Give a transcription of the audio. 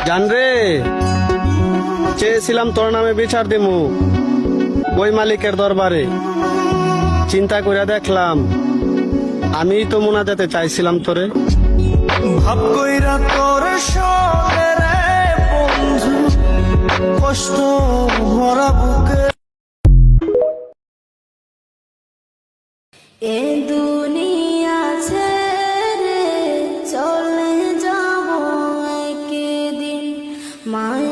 জান রে, চেয়েছিলাম তোর নামে বিচার দিমু ওই মালিকের দরবারে। চিন্তা করে দেখলাম আমিই তো মুনাজাতে চাইছিলাম তোরে। ভাব কইরা তোর সঙ্গে রে বন্ধু, কষ্ট ভরা বুকে এ দুনিয়া ছেড়ে চলে যাব একদিন, মায়া